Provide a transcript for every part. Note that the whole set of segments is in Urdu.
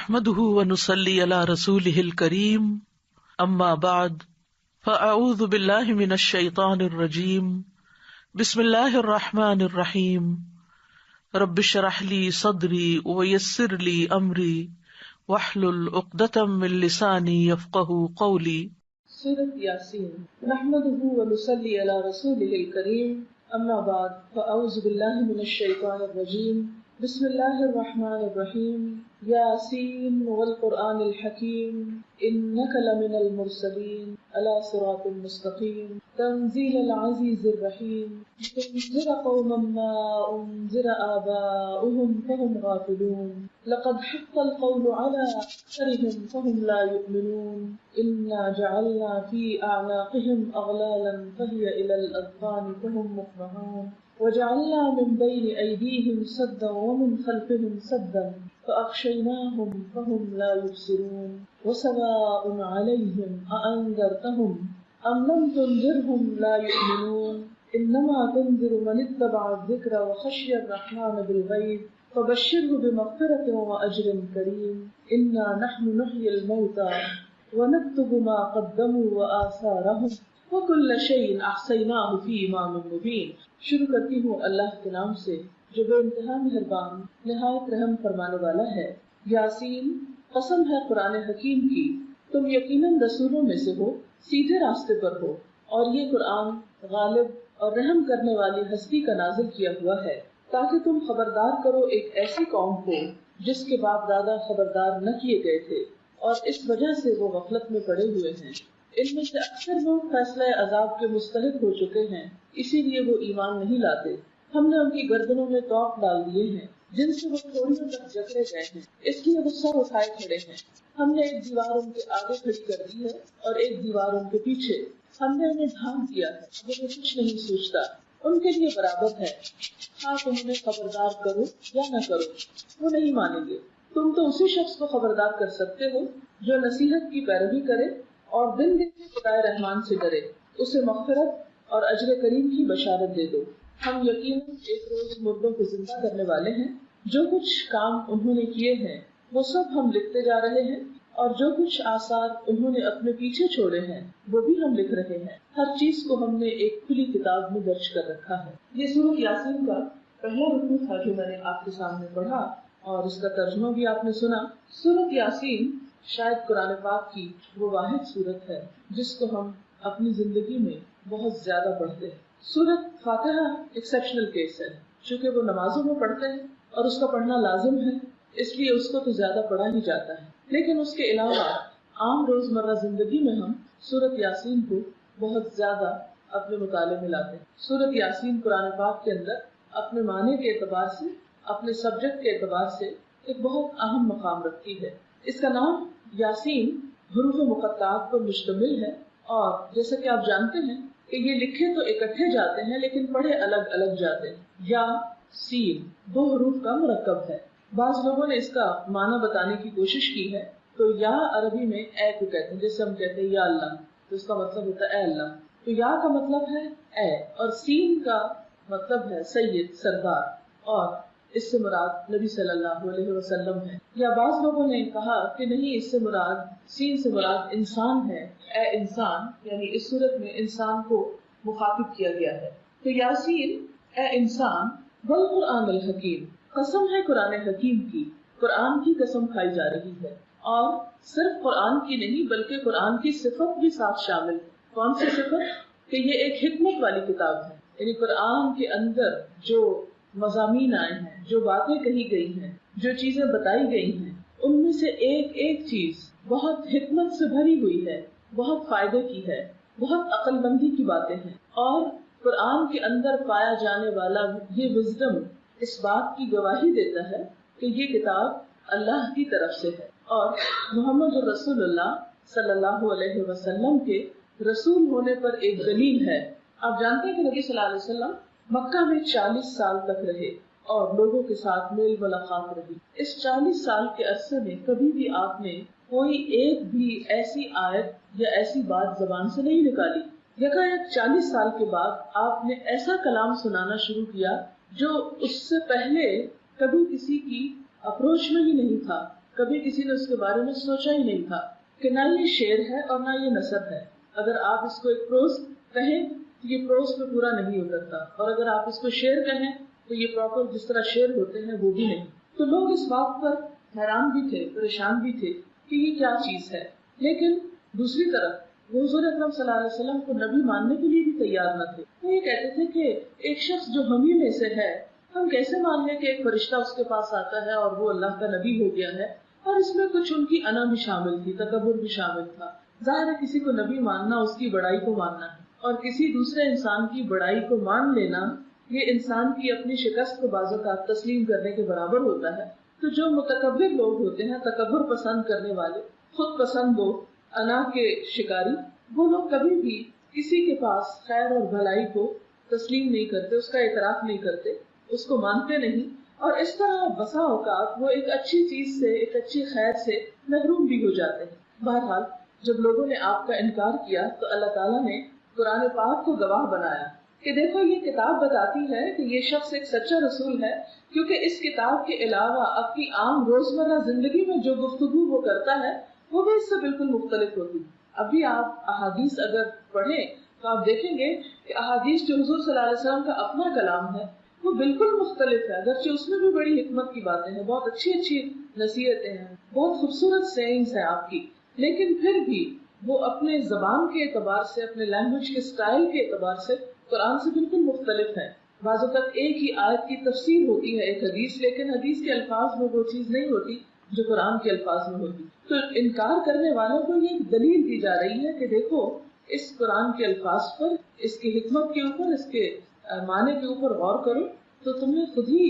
نحمده ونصلي على رسوله الكريم اما بعد فاعوذ بالله من الشيطان الرجيم بسم الله الرحمن الرحيم رب اشرح لي صدري ويسر لي امري واحلل عقدة من لساني يفقهوا قولي۔ سورۃ یاسین نحمده ونصلي على رسوله الكريم اما بعد فاعوذ بالله من الشيطان الرجيم بسم الله الرحمن الرحيم یاسین والقرآن الحکیم انک لمن المرسلین علی صراط مستقیم تنزیل العزیز الرحیم لتنذر قوما ما انذر آباؤهم فهم غافلون لقد حق القول على أكثرهم فهم لا يؤمنون إنا جعلنا في أعناقهم أغلالا فهي إلى الأذقان فهم مقمحون وجعلنا من بين أيديهم سدا ومن خلفهم سدا فأغشيناهم فهم لا يبصرون وسواء عليهم أأنذرتهم أم لم تنذرهم لا يؤمنون إنما تنذر من اتبع الذكر وخشي الرحمن بالغيب فبشره بمغفرة وأجر كريم إنا نحن نحيي الموتى ونكتب ما قدموا وآثارهم وكل شيء أحصيناه في إمام مبين۔ شروع کرتی ہوں اللہ کے نام سے جو بے انتہا مہربان نہایت رحم فرمانے والا ہے۔ یاسین قسم ہے قرآن حکیم کی، تم یقیناً رسولوں میں سے ہو، سیدھے راستے پر ہو، اور یہ قرآن غالب اور رحم کرنے والی ہستی کا نازل کیا ہوا ہے تاکہ تم خبردار کرو ایک ایسی قوم کو جس کے باپ دادا خبردار نہ کیے گئے تھے اور اس وجہ سے وہ غفلت میں پڑے ہوئے ہیں۔ ان میں سے اکثر لوگ فیصلہ عذاب کے مستحق ہو چکے ہیں، اسی لیے وہ ایمان نہیں لاتے۔ ہم نے ان کی گردنوں میں توق ڈال دیے ہیں جن سے وہ تھوڑیوں تک جکڑے گئے ہیں، اس لیے وہ سر اٹھائے کھڑے ہیں۔ ہم نے ایک دیوار ان کے آگے کھڑی کر دی ہے اور ایک دیوار ان کے پیچھے، ہم نے انہیں ڈھانپ دیا ہے، وہ کچھ نہیں سوچتا، ان کے لیے برابر ہے، ہاں تم انہیں خبردار کرو یا نہ کرو، وہ نہیں مانیں گے۔ تم تو اسی شخص کو خبردار کر سکتے ہو جو نصیحت کی پیروی کرے اور دن دن خدائے رحمان سے ڈرے، اسے مغفرت اور اجر کریم کی بشارت دے دو۔ ہم یقیناً ایک روز مردوں کو زندہ کرنے والے ہیں، جو کچھ کام انہوں نے کیے ہیں وہ سب ہم لکھتے جا رہے ہیں، اور جو کچھ آثار انہوں نے اپنے پیچھے چھوڑے ہیں وہ بھی ہم لکھ رہے ہیں۔ ہر چیز کو ہم نے ایک کھلی کتاب میں درج کر رکھا ہے۔ یہ سورۃ یاسین کا پہلا رکوع تھا جو میں نے آپ کے سامنے پڑھا، اور اس کا ترجمہ بھی آپ نے سنا۔ سورۃ یاسین شاید قرآن پاک کی وہ واحد سورت ہے جس کو ہم اپنی زندگی میں بہت زیادہ پڑھتے ہیں۔ سورۃ فاتحہ ایکسیپشنل کیس ہے، چونکہ وہ نمازوں میں پڑھتے ہیں اور اس کا پڑھنا لازم ہے، اس لیے اس کو تو زیادہ پڑھا ہی جاتا ہے، لیکن اس کے علاوہ عام روزمرہ زندگی میں ہم سورۃ یاسین کو بہت زیادہ اپنے مطالعے میں لاتے ہیں۔ سورۃ یاسین قرآن پاک کے اندر اپنے معنی کے اعتبار سے، اپنے سبجیکٹ کے اعتبار سے ایک بہت اہم مقام رکھتی ہے۔ اس کا نام یاسین حروف مقطعات پر مشتمل ہے، اور جیسا کہ آپ جانتے ہیں کہ یہ لکھے تو اکٹھے جاتے ہیں لیکن پڑھے الگ الگ جاتے ہیں۔ یا سین دو حروف کا مرکب ہے۔ بعض لوگوں نے اس کا معنی بتانے کی کوشش کی ہے، تو یا عربی میں اے کو کہتے ہیں، جیسے ہم کہتے ہیں یا اللہ، تو اس کا مطلب ہوتا ہے اے اللہ، تو یا کا مطلب ہے اے، اور سین کا مطلب ہے سید، سردار، اور اس سے مراد نبی صلی اللہ علیہ وسلم ہے۔ یا بعض لوگوں نے کہا کہ نہیں، اس سے مراد، سین سے مراد انسان ہے، اے انسان، یعنی اس صورت میں انسان کو مخاطب کیا گیا ہے۔ تو یاسین اے انسان والقرآن الحکیم، قسم ہے قرآن حکیم کی، قرآن کی قسم کھائی جا رہی ہے، اور صرف قرآن کی نہیں بلکہ قرآن کی صفت بھی ساتھ شامل ہے۔ کون سی صفت؟ کہ یہ ایک حکمت والی کتاب ہے، یعنی قرآن کے اندر جو مضامین آئے ہیں، جو باتیں کہی گئی ہیں، جو چیزیں بتائی گئی ہیں، ان میں سے ایک ایک چیز بہت حکمت سے بھری ہوئی ہے، بہت فائدے کی ہے، بہت عقل مندی کی باتیں ہیں، اور قرآن کے اندر پایا جانے والا یہ وزڈم اس بات کی گواہی دیتا ہے کہ یہ کتاب اللہ کی طرف سے ہے، اور محمد رسول اللہ صلی اللہ علیہ وسلم کے رسول ہونے پر ایک دلیل ہے۔ آپ جانتے ہیں کہ نبی صلی اللہ علیہ وسلم مکہ میں 40 سال تک رہے اور لوگوں کے ساتھ میل ملاقات رہی۔ اس 40 سال کے عرصے میں کبھی بھی آپ نے کوئی ایک بھی ایسی آیت یا ایسی بات زبان سے نہیں نکالی۔ یکایک 40 سال کے بعد آپ نے ایسا کلام سنانا شروع کیا جو اس سے پہلے کبھی کسی کی اپروچ میں ہی نہیں تھا، کبھی کسی نے اس کے بارے میں سوچا ہی نہیں تھا کہ نہ یہ شعر ہے اور نہ یہ نثر ہے. اگر آپ اس کو ایک پروز کہیں تو یہ پروز پہ پورا نہیں اترتا، اور اگر آپ اس کو شعر کہیں تو یہ پراپر جس طرح شعر ہوتے ہیں وہ بھی نہیں. تو لوگ اس بات پر حیران بھی تھے، پریشان بھی تھے کہ یہ کیا چیز ہے. لیکن دوسری طرف وہ حضور اکرم صلی اللہ علیہ وسلم کو نبی ماننے کے لیے بھی تیار نہ تھے. وہ یہ کہتے تھے کہ ایک شخص جو ہم ہی میں سے ہے، ہم کیسے مان لیں کہ ایک فرشتہ اس کے پاس آتا ہے اور وہ اللہ کا نبی ہو گیا ہے. اور اس میں کچھ ان کی انا بھی شامل تھی، تکبر بھی شامل تھا. ظاہر ہے کسی کو نبی ماننا اس کی بڑائی کو ماننا ہے، اور کسی دوسرے انسان کی بڑائی کو مان لینا یہ انسان کی اپنی شکست کو بعض اوقات تسلیم کرنے کے برابر ہوتا ہے. تو جو متکبر لوگ ہوتے ہیں، تکبر پسند کرنے والے، خود پسند لوگ، انا کے شکاری، وہ لوگ کبھی بھی کسی کے پاس خیر اور بھلائی کو تسلیم نہیں کرتے، اس کا اعتراف نہیں کرتے، اس کو مانتے نہیں. اور اس طرح بسا اوقات وہ ایک اچھی چیز سے، ایک اچھی خیر سے محروم بھی ہو جاتے ہیں. بہرحال جب لوگوں نے آپ کا انکار کیا تو اللہ تعالیٰ نے قرآن پاک کو گواہ بنایا کہ دیکھو یہ کتاب بتاتی ہے کہ یہ شخص ایک سچا رسول ہے، کیونکہ اس کتاب کے علاوہ اپنی عام روزمرہ زندگی میں جو گفتگو وہ کرتا ہے وہ بھی اس سے بالکل مختلف ہوتی. ابھی آپ احادیث اگر پڑھیں تو آپ دیکھیں گے کہ احادیث جو حضور صلی اللہ علیہ وسلم کا اپنا کلام ہے وہ بالکل مختلف ہے، اگرچہ اس میں بھی بڑی حکمت کی باتیں ہیں، بہت اچھی اچھی نصیحتیں ہیں، بہت خوبصورت سینگز ہیں آپ کی، لیکن پھر بھی وہ اپنے زبان کے اعتبار سے، اپنے لینگویج کے سٹائل کے اعتبار سے قرآن سے بالکل مختلف ہے. بعض اوقات ایک ہی آیت کی تفسیر ہوتی ہے ایک حدیث، لیکن حدیث کے الفاظ میں وہ چیز نہیں ہوتی جو قرآن کے الفاظ میں ہوتی. تو انکار کرنے والوں کو یہ دلیل دی جا رہی ہے کہ دیکھو اس قرآن کے الفاظ پر، اس کی حکمت کے اوپر، اس کے معنی کے اوپر غور کرو تو تمہیں خود ہی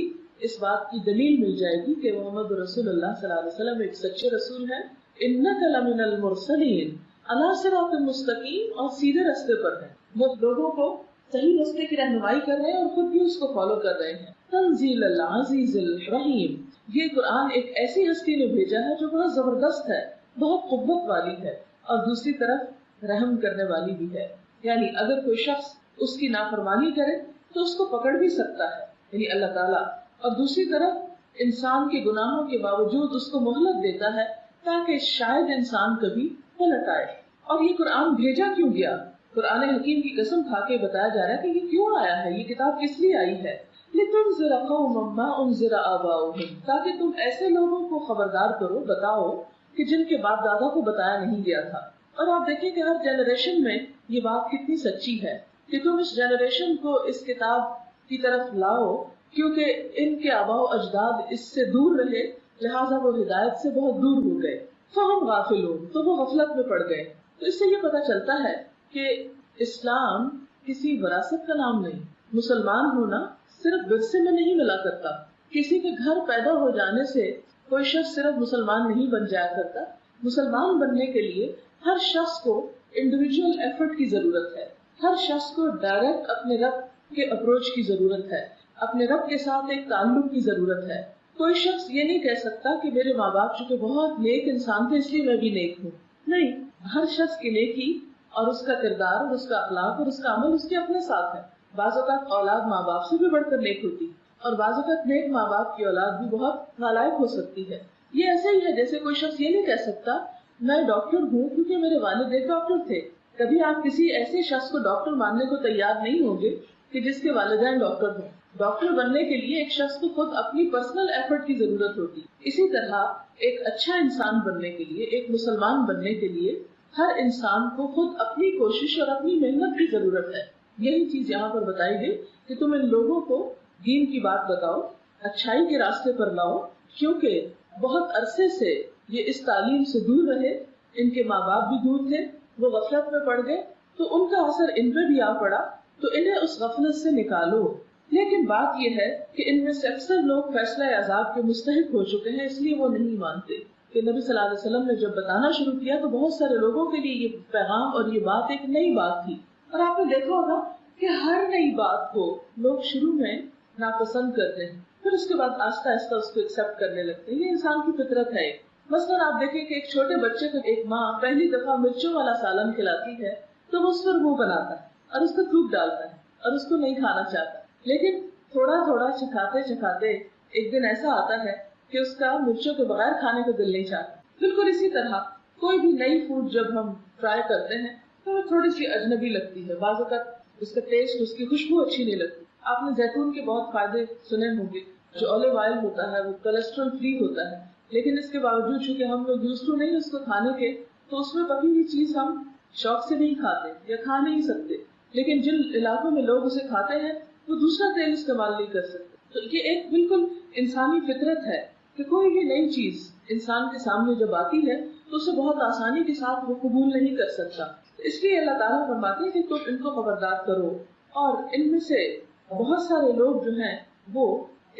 اس بات کی دلیل مل جائے گی کہ محمد رسول اللہ صلی اللہ علیہ وسلم ایک سچے رسول ہیں. انک لمن المرسلین علی صراط مستقیم، اور سیدھے راستے پر ہیں. وہ لوگوں کو صحیح راستے کی رہنمائی کر رہے ہیں اور خود بھی اس کو فالو کر رہے ہیں. تنزیل العزیز الرحیم، یہ قرآن ایک ایسی ہستی نے بھیجا ہے جو بہت زبردست ہے، بہت قوت والی ہے، اور دوسری طرف رحم کرنے والی بھی ہے. یعنی اگر کوئی شخص اس کی نافرمانی کرے تو اس کو پکڑ بھی سکتا ہے، یعنی اللہ تعالیٰ، اور دوسری طرف انسان کے گناہوں کے باوجود اس کو مہلت دیتا ہے تاکہ شاید انسان کبھی پلٹ آئے. اور یہ قرآن بھیجا کیوں گیا؟ قرآن حکیم کی قسم کھا کے بتایا جا رہا ہے کہ یہ کیوں آیا ہے، یہ کتاب کس لیے آئی ہے. لِتُنذِرَ قَوْمًا مَّا أُنذِرَ آبَاؤُهُمْ، تاکہ تم ایسے لوگوں کو خبردار کرو، بتاؤ کہ جن کے باپ دادا کو بتایا نہیں گیا تھا. اور آپ دیکھیں کہ ہر جنریشن میں یہ بات کتنی سچی ہے کہ تم اس جنریشن کو اس کتاب کی طرف لاؤ، کیونکہ ان کے آباء و اجداد اس سے دور رہے، لہٰذا وہ ہدایت سے بہت دور ہو گئے. فہم غافلون، تو وہ غفلت میں پڑ گئے. تو اس سے یہ پتہ چلتا ہے کہ اسلام کسی وراثت کا نام نہیں. مسلمان ہونا صرف ورثے میں نہیں ملا کرتا. کسی کے گھر پیدا ہو جانے سے کوئی شخص صرف مسلمان نہیں بن جایا کرتا. مسلمان بننے کے لیے ہر شخص کو انڈیویجول ایفرٹ کی ضرورت ہے. ہر شخص کو ڈائریکٹ اپنے رب کے اپروچ کی ضرورت ہے، اپنے رب کے ساتھ ایک تعلق کی ضرورت ہے. کوئی شخص یہ نہیں کہہ سکتا کہ میرے ماں باپ چونکہ بہت نیک انسان تھے اس لیے میں بھی نیک ہوں. نہیں، ہر شخص کی نیکی اور اس کا کردار اور اس کا اخلاق اور اس کا عمل اس کے اپنے ساتھ ہے. بعض اوقات اولاد ماں باپ سے بھی بڑھ کر نیک ہوتی، اور بعض اوقات نیک ماں باپ کی اولاد بھی بہت نالائق ہو سکتی ہے. یہ ایسے ہی ہے جیسے کوئی شخص یہ نہیں کہہ سکتا میں ڈاکٹر ہوں کیونکہ میرے والد ایک ڈاکٹر تھے. کبھی آپ کسی ایسے شخص کو ڈاکٹر ماننے کو تیار نہیں ہوں گے کہ جس کے والدین ڈاکٹر ہوں. ڈاکٹر بننے کے لیے ایک شخص کو خود اپنی پرسنل ایفرٹ کی ضرورت ہوتی. اسی طرح ایک اچھا انسان بننے کے لیے، ایک مسلمان بننے کے لیے ہر انسان کو خود اپنی کوشش اور اپنی محنت کی ضرورت ہے. یہی چیز یہاں پر بتائی گئی کہ تم ان لوگوں کو دین کی بات بتاؤ، اچھائی کے راستے پر لاؤ، کیونکہ بہت عرصے سے یہ اس تعلیم سے دور رہے، ان کے ماں باپ بھی دور تھے، وہ غفلت میں پڑ گئے تو ان کا اثر ان پہ بھی آ پڑا، تو انہیں اس غفلت سے نکالو. لیکن بات یہ ہے کہ ان میں سے اکثر لوگ فیصلہ عذاب کے مستحق ہو چکے ہیں، اس لیے وہ نہیں مانتے. کہ نبی صلی اللہ علیہ وسلم نے جب بتانا شروع کیا تو بہت سارے لوگوں کے لیے یہ پیغام اور یہ بات ایک نئی بات تھی. اور آپ نے دیکھا ہوگا کہ ہر نئی بات کو لوگ شروع میں ناپسند کرتے ہیں، پھر اس کے بعد آہستہ آہستہ اس کو ایکسپٹ کرنے لگتے ہیں. یہ انسان کی فطرت ہے. مثلاً آپ دیکھیں کہ ایک چھوٹے بچے کو ایک ماں پہلی دفعہ مرچوں والا سالن کھلاتی ہے تو وہ اس پر منہ بناتا ہے اور اس کو تھوک ڈالتا ہے اور اس کو نہیں کھانا چاہتا. لیکن تھوڑا تھوڑا چکھاتے چکھاتے ایک دن ایسا آتا ہے کہ اس کا مرچوں کے بغیر کھانے کا دل نہیں چاہتا. بالکل اسی طرح کوئی بھی نئی فوڈ جب ہم ٹرائی کرتے ہیں تو وہ تھوڑی سی اجنبی لگتی ہے. بعض اوقات اس کا ٹیسٹ، اس کی خوشبو اچھی نہیں لگتی. آپ نے زیتون کے بہت فائدے سنے ہوں گے. جو اولیو آئل ہوتا ہے وہ کولیسٹرول فری ہوتا ہے، لیکن اس کے باوجود چونکہ ہم لوگ یوز ٹو نہیں اس کو کھانے کے، تو اس میں پکی ہوئی چیز ہم شوق سے نہیں کھاتے یا کھا نہیں سکتے. لیکن جن علاقوں میں لوگ اسے کھاتے ہیں وہ دوسرا تیل استعمال نہیں کر سکتے. تو یہ ایک بالکل انسانی فطرت ہے کہ کوئی بھی نئی چیز انسان کے سامنے جب آتی ہے تو اسے بہت آسانی کے ساتھ وہ قبول نہیں کر سکتا. اس لیے اللہ تعالیٰ فرماتے ہیں کہ تم ان کو خبردار کرو. اور ان میں سے بہت سارے لوگ جو ہیں وہ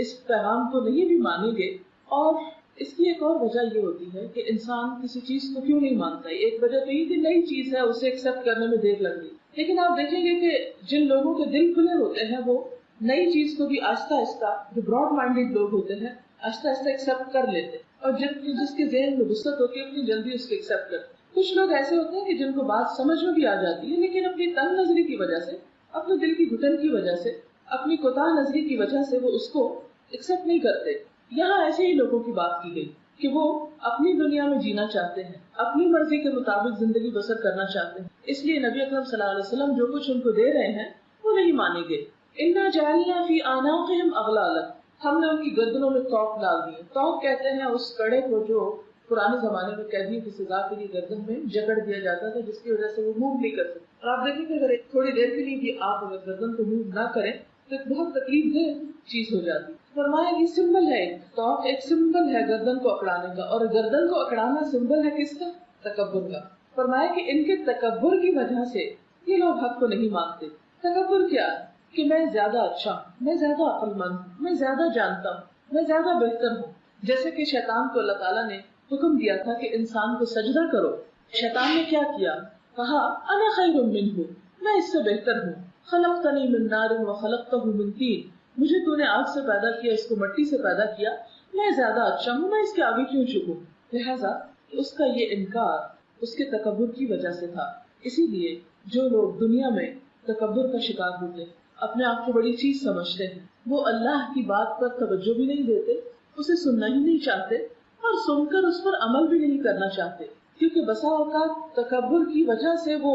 اس پیغام کو نہیں بھی مانیں گے. اور اس کی ایک اور وجہ یہ ہوتی ہے کہ انسان کسی چیز کو کیوں نہیں مانتا. ایک وجہ تو یہ کہ نئی چیز ہے، اسے ایکسپٹ کرنے میں دیر لگ گئی. لیکن آپ دیکھیں گے کہ جن لوگوں کے دل کھلے ہوتے ہیں وہ نئی چیز کو بھی آہستہ آہستہ، جو براڈ مائنڈیڈ لوگ ہوتے ہیں، آہستہ آہستہ ایکسپٹ کر لیتے. اور جس کے ذہن میں وسعت ہوتی ہے اتنی جلدی اس کو ایکسپٹ کرتے. کچھ لوگ ایسے ہوتے ہیں کہ جن کو بات سمجھ میں بھی آ جاتی ہے لیکن اپنی تنگ نظری کی وجہ سے، اپنے دل کی گھٹن کی وجہ سے، اپنی کوتاہ نظری کی وجہ سے وہ اس کو ایکسپٹ نہیں کرتے. یہاں ایسے ہی لوگوں کی بات کی گئی کہ وہ اپنی دنیا میں جینا چاہتے ہیں، اپنی مرضی کے مطابق زندگی بسر کرنا چاہتے ہیں. اس لیے نبی اکرم صلی اللہ علیہ وسلم جو کچھ ان کو دے رہے ہیں وہ نہیں مانیں گے. اِنَّا جَعَلْنَا فِي أَعْنَاقِهِمْ أَغْلَالًا، ہم نے ان کی گردنوں میں طوق ڈال دیے. طوق کہتے ہیں اس کڑے کو جو پرانے زمانے میں قیدیوں کی سزا کے لیے گردن میں جکڑ دیا جاتا تھا، جس کی وجہ سے وہ موو نہیں کر سکتے. اور آپ دیکھیں کہ اگر تھوڑی دیر کے لیے بھی آپ اگر گردن کو موو نہ کریں تو ایک بہت تکلیف دہ چیز ہو جاتی. فرمایا یہ سمبل ہے، طوق ایک سمبل ہے گردن کو اکڑانے کا. اور گردن کو اکڑانا سمبل ہے کس کا؟ تکبر کا. فرمایا کہ ان کے تکبر کی وجہ سے یہ لوگ حق کو نہیں مانتے. تکبر کیا ہے؟ کہ میں زیادہ اچھا ہوں، میں زیادہ عقل مند ہوں، میں زیادہ جانتا ہوں، میں زیادہ بہتر ہوں. جیسے کہ شیطان کو اللہ تعالیٰ نے حکم دیا تھا کہ انسان کو سجدہ کرو. شیطان نے کیا کیا؟ کہا انا خیر منہ، میں اس سے بہتر ہوں. خلقتنی من نار وخلقتہ من طین، مجھے تو نے آگ سے پیدا کیا، اس کو مٹی سے پیدا کیا، میں زیادہ اچھا ہوں، میں اس کے آگے کیوں جھکوں. لہٰذا اس کا یہ انکار اس کے تکبر کی وجہ سے تھا. اسی لیے جو لوگ دنیا میں تکبر کا شکار ہوتے ہیں، اپنے آپ کو بڑی چیز سمجھتے ہیں، وہ اللہ کی بات پر توجہ بھی نہیں دیتے، اسے سننا ہی نہیں چاہتے اور سن کر اس پر عمل بھی نہیں کرنا چاہتے. کیونکہ بسا اوقات تکبر کی وجہ سے وہ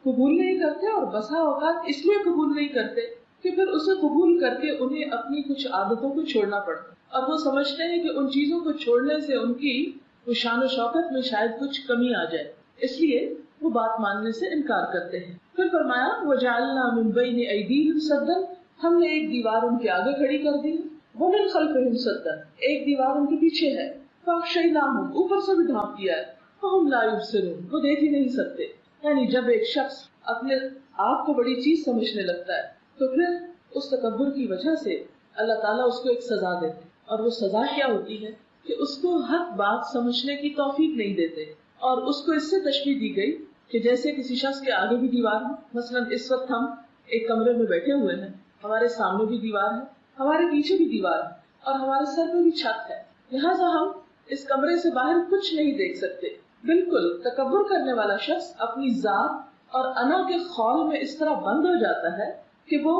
قبول نہیں کرتے، اور بسا اوقات اس لیے قبول نہیں کرتے کہ پھر اسے قبول کر کے انہیں اپنی کچھ عادتوں کو چھوڑنا پڑتا. اور وہ سمجھتے ہیں کہ ان چیزوں کو چھوڑنے سے ان کی وہ شان و شوکت میں شاید کچھ کمی آ جائے، اس لیے وہ بات ماننے سے انکار کرتے ہیں. پھر فرمایا وَجَعَلْنَا مِن بَيْنِ أَيْدِيهِمْ سَدًّا، ہم نے ایک دیوار ان کے آگے کھڑی کر دی. وَمِن خَلْفِهِمْ سَدًّا، ایک دیوار ان کے پیچھے ہے. فَأَغْشَيْنَاهُمْ، اوپر سے بھی ڈھانپ دیا ہے. فَهُمْ لَا يُبْصِرُونَ، وہ دیکھ ہی نہیں سکتے. یعنی جب ایک شخص اپنے آپ کو بڑی چیز سمجھنے لگتا ہے تو پھر اس تکبر کی وجہ سے اللہ تعالیٰ اس کو ایک سزا دیتے. اور وہ سزا کیا ہوتی ہے کہ اس کو حق بات سمجھنے کی توفیق نہیں دیتے. اور اس کو اس سے تشبیہ دی گئی کہ جیسے کسی شخص کے آگے بھی دیوار ہے. مثلاً اس وقت ہم ایک کمرے میں بیٹھے ہوئے ہیں، ہمارے سامنے بھی دیوار ہے، ہمارے پیچھے بھی دیوار ہے، اور ہمارے سر پہ بھی چھت ہے. لہٰذا ہم اس کمرے سے باہر کچھ نہیں دیکھ سکتے. بالکل تکبر کرنے والا شخص اپنی ذات اور انا کے خول میں اس طرح بند ہو جاتا ہے کہ وہ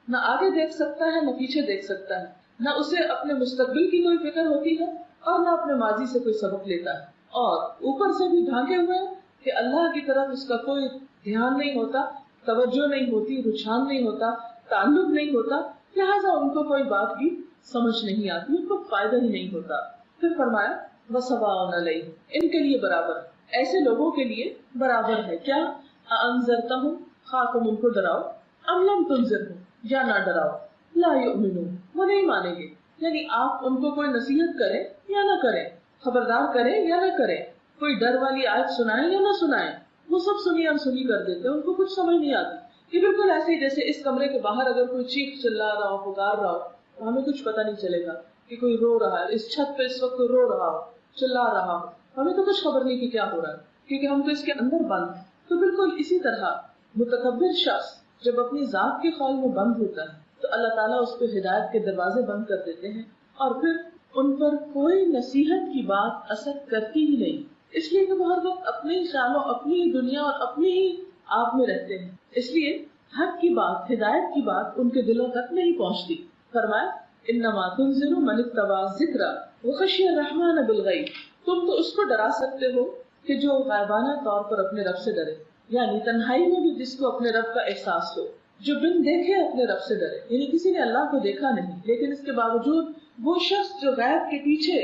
نہ آگے دیکھ سکتا ہے نہ پیچھے دیکھ سکتا ہے، نہ اسے اپنے مستقبل کی کوئی فکر ہوتی ہے اور نہ اپنے ماضی سے کوئی سبق لیتا ہے. اور اوپر سے بھی ڈھانکے ہوئے کہ اللہ کی طرف اس کا کوئی دھیان نہیں ہوتا، توجہ نہیں ہوتی، رجحان نہیں ہوتا، تعلق نہیں ہوتا. لہٰذا ان کو کوئی بات بھی سمجھ نہیں آتی، ان کو فائدہ ہی نہیں ہوتا. پھر فرمایا وَسَوَاءٌ عَلَيْهِمْ، ان کے لیے برابر ہے، ایسے لوگوں کے لیے برابر ہے. کیا؟ أَأَنذَرْتَهُمْ، خواہ تم ان کو ڈراؤ، أَمْ لَمْ تُنذِرْهُمْ، یا نہ ڈراؤ، لَا يُؤْمِنُونَ، وہ نہیں مانیں گے. یعنی آپ ان کو کوئی نصیحت کریں یا نہ کریں، خبردار کریں یا نہ کریں، کوئی ڈر والی آیت سنائیں یا نہ سنائیں، وہ سب سنی انسنی کر دیتے ہیں، ان کو کچھ سمجھ نہیں آتی. یہ بالکل ایسے ہی جیسے اس کمرے کے باہر اگر کوئی چیخ چلا رہا ہو، پکار رہا ہو، تو ہمیں کچھ پتہ نہیں چلے گا کہ کوئی رو رہا ہے. اس چھت پہ اس وقت کوئی رو رہا ہو، چلا رہا ہو، ہمیں تو کچھ خبر نہیں کہ کیا ہو رہا ہے، کیونکہ ہم تو اس کے اندر بند ہیں. تو بالکل اسی طرح متکبر شخص جب اپنی ذات کے خول میں بند ہوتا ہے تو اللہ تعالیٰ اس پہ ہدایت کے دروازے بند کر دیتے ہیں، اور پھر ان پر کوئی نصیحت کی بات اثر کرتی ہی نہیں، اس لیے کہ وہ ہر وقت اپنے خیالوں، اپنی ہی دنیا اور اپنی ہی آپ میں رہتے ہیں. اس لیے حق کی بات، ہدایت کی بات ان کے دلوں تک نہیں پہنچتی. فرمایا انما تنذر من اتبع الذکر، وخشی الرحمن بالغیب، تم تو اس کو ڈرا سکتے ہو کہ جو غائبانہ طور پر اپنے رب سے ڈرے، یعنی تنہائی میں بھی جس کو اپنے رب کا احساس ہو، جو بن دیکھے اپنے رب سے ڈرے، یعنی کسی نے اللہ کو دیکھا نہیں لیکن اس کے باوجود وہ شخص جو غیب کے پیچھے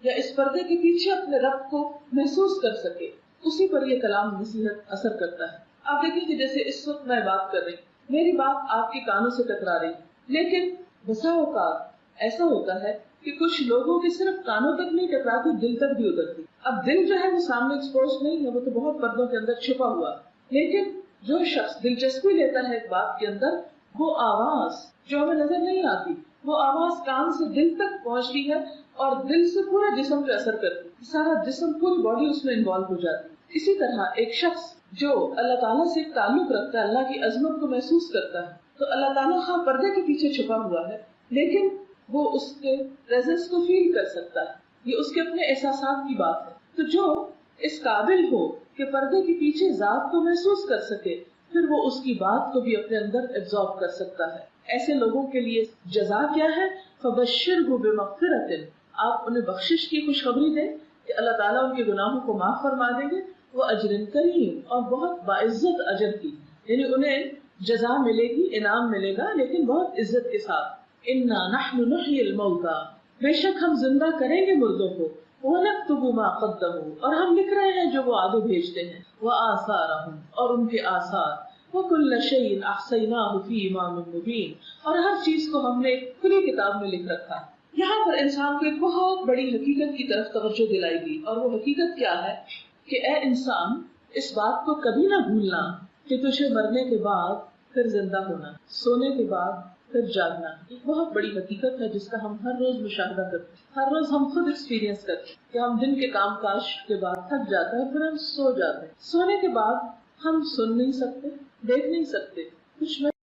یا اس پردے کے پیچھے اپنے رب کو محسوس کر سکے، اسی پر یہ کلام نصیحت اثر کرتا ہے۔ آپ دیکھیں کہ جیسے اس وقت میں بات کر رہی، میری بات آپ کے کانوں سے ٹکرا رہی، لیکن بسا اوقات ایسا ہوتا ہے کہ کچھ لوگوں کے صرف کانوں تک نہیں ٹکراتی، دل تک بھی اترتی۔ اب دل جو ہے وہ سامنے ایکسپوز نہیں ہے، وہ تو بہت پردوں کے اندر چھپا ہوا، لیکن جو شخص دلچسپی لیتا ہے ایک بات کے اندر، وہ آواز جو ہمیں نظر نہیں آتی، وہ آواز کان سے دل تک پہنچتی ہے اور دل سے پورے جسم پہ اثر کرتی ہے، سارا جسم پوری باڈی اس میں انوالو ہو جاتی ہے۔ اسی طرح ایک شخص جو اللہ تعالیٰ سے ایک تعلق رکھتا ہے، اللہ کی عظمت کو محسوس کرتا ہے، تو اللہ تعالیٰ خواہ پردے کے پیچھے چھپا ہوا ہے لیکن وہ اس کے پریزنس کو فیل کر سکتا ہے، یہ اس کے اپنے احساسات کی بات ہے۔ تو جو اس قابل ہو کہ پردے کے پیچھے ذات کو محسوس کر سکے، پھر وہ اس کی بات کو بھی اپنے اندر ایبزارب کر سکتا ہے۔ ایسے لوگوں کے لیے جزا کیا ہے؟ فَبَشِّرْهُ بِمَغْفِرَةٍ، آپ انہیں بخشش کی خوشخبری دیں کہ اللہ تعالیٰ ان کے گناہوں کو معاف فرما دیں گے، وہ اجر کریم، اور بہت باعزت اجر کی، یعنی انہیں جزا ملے گی، انعام ملے گا لیکن بہت عزت کے ساتھ۔ اِنَّا نَحْنُ نُحْيِي الْمَوْتَى، بے شک ہم زندہ کریں گے مردوں کو، وَنَكْتُبُ مَا قَدَّمُوا، اور ہم لکھ رہے ہیں جو وہ آگے بھیجتے ہیں، وَآثَارَهُمْ، اور ان کے آثار، وَكُلَّ شَيْءٍ أَحْصَيْنَاهُ فِي إِمَامٍ مُبِينٍ، اور ہر چیز کو ہم نے ایک کھلی کتاب میں لکھ رکھا ہے۔ یہاں پر انسان کو ایک بہت بڑی حقیقت کی طرف توجہ دلائی گئی، اور وہ حقیقت کیا ہے کہ اے انسان، اس بات کو کبھی نہ بھولنا کہ تجھے مرنے کے بعد پھر زندہ ہونا، سونے کے بعد پھر جاگنا، ایک بہت بڑی حقیقت ہے جس کا ہم ہر روز مشاہدہ کرتے ہیں، ہر روز ہم خود ایکسپیرینس کرتے ہیں کہ ہم دن کے کام کاج کے بعد تھک جاتے ہیں، پھر ہم سو جاتے ہیں۔ سونے کے بعد ہم سن نہیں سکتے، دیکھ نہیں سکتے، کچھ